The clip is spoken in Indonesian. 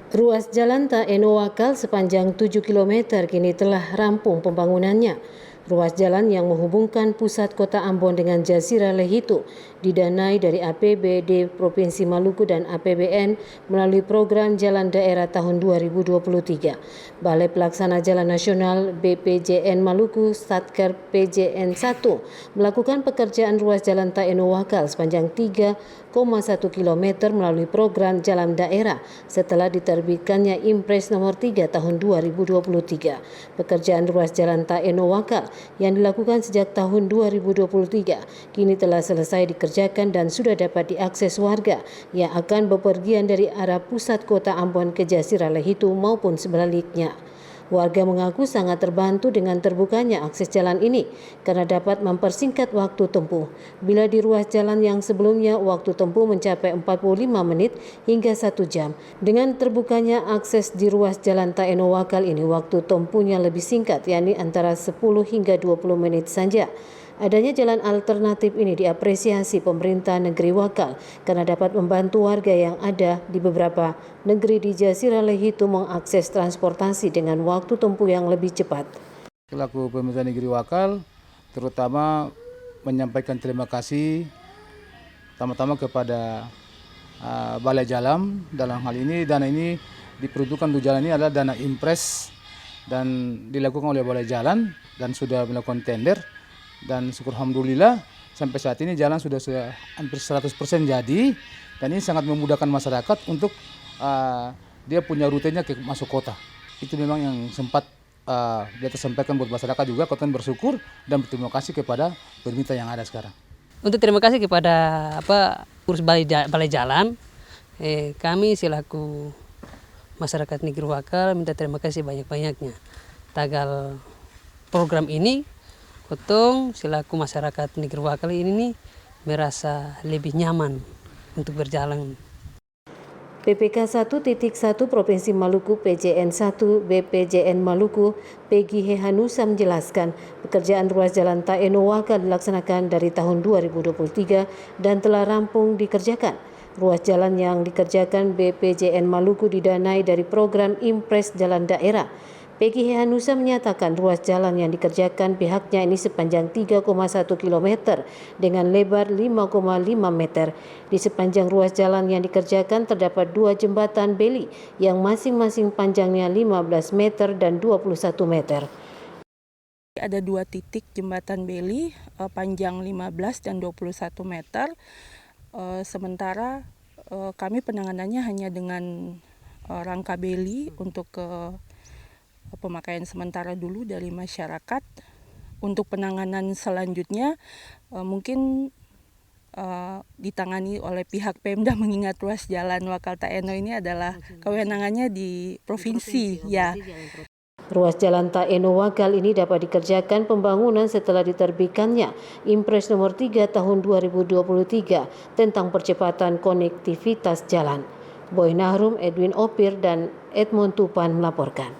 Ruas jalan Taeno Wakal sepanjang 7 km kini telah rampung pembangunannya. Ruas jalan yang menghubungkan pusat kota Ambon dengan Jazirah Lehito didanai dari APBD Provinsi Maluku dan APBN melalui program Jalan Daerah tahun 2023. Balai Pelaksana Jalan Nasional BPJN Maluku Satker PJN 1 melakukan pekerjaan ruas jalan Taeno Wakal sepanjang 3,1 km melalui program Jalan Daerah setelah diterbitkannya Impres nomor 3 tahun 2023. Pekerjaan ruas jalan Taeno Wakal yang dilakukan sejak tahun 2023 kini telah selesai dikerjakan dan sudah dapat diakses warga yang akan bepergian dari arah pusat kota Ambon ke Jazirah Lehito maupun sebaliknya. Warga mengaku sangat terbantu dengan terbukanya akses jalan ini karena dapat mempersingkat waktu tempuh. Bila di ruas jalan yang sebelumnya waktu tempuh mencapai 45 menit hingga 1 jam. Dengan terbukanya akses di ruas jalan Taeno Wakal ini waktu tempuhnya lebih singkat, yakni antara 10 hingga 20 menit saja. Adanya jalan alternatif ini diapresiasi pemerintah negeri Wakal karena dapat membantu warga yang ada di beberapa negeri di Jazirah Lehito mengakses transportasi dengan waktu tempuh yang lebih cepat. Selaku pemerintah negeri Wakal, terutama menyampaikan terima kasih pertama-tama kepada Balai Jalan. Dalam hal ini dana ini diperuntukkan untuk jalan ini adalah dana Impres dan dilakukan oleh Balai Jalan dan sudah melakukan tender. Dan syukur alhamdulillah sampai saat ini jalan sudah hampir 100% jadi dan ini sangat memudahkan masyarakat untuk dia punya rutenya ke masuk kota. Itu memang yang sempat dia sampaikan buat masyarakat juga, kota bersyukur dan berterima kasih kepada pemerintah yang ada sekarang. Untuk terima kasih kepada urus balai jalan, kami selaku masyarakat negeri Wakal minta terima kasih banyak-banyaknya. Tagal program ini Kotong selaku masyarakat negeri Wakal ini merasa lebih nyaman untuk berjalan. PPK 1.1 Provinsi Maluku PJN 1 BPJN Maluku Peggy Hehanusa menjelaskan pekerjaan ruas jalan Taeno Wakal dilaksanakan dari tahun 2023 dan telah rampung dikerjakan. Ruas jalan yang dikerjakan BPJN Maluku didanai dari program Impres Jalan Daerah. Peggy Hehanusa menyatakan ruas jalan yang dikerjakan pihaknya ini sepanjang 3,1 km dengan lebar 5,5 meter. Di sepanjang ruas jalan yang dikerjakan terdapat 2 jembatan beli yang masing-masing panjangnya 15 meter dan 21 meter. Ada 2 titik jembatan beli panjang 15 dan 21 meter. Sementara kami penanganannya hanya dengan rangka beli untuk pemakaian sementara dulu dari masyarakat. Untuk penanganan selanjutnya mungkin ditangani oleh pihak Pemda, mengingat ruas jalan Wakal Taeno ini adalah kewenangannya di provinsi ya. Ruas jalan Taeno Wakal ini dapat dikerjakan pembangunan setelah diterbitkannya Impres nomor 3 tahun 2023 tentang percepatan konektivitas jalan. Boy Nahrum, Edwin Opir, dan Edmond Tupan melaporkan.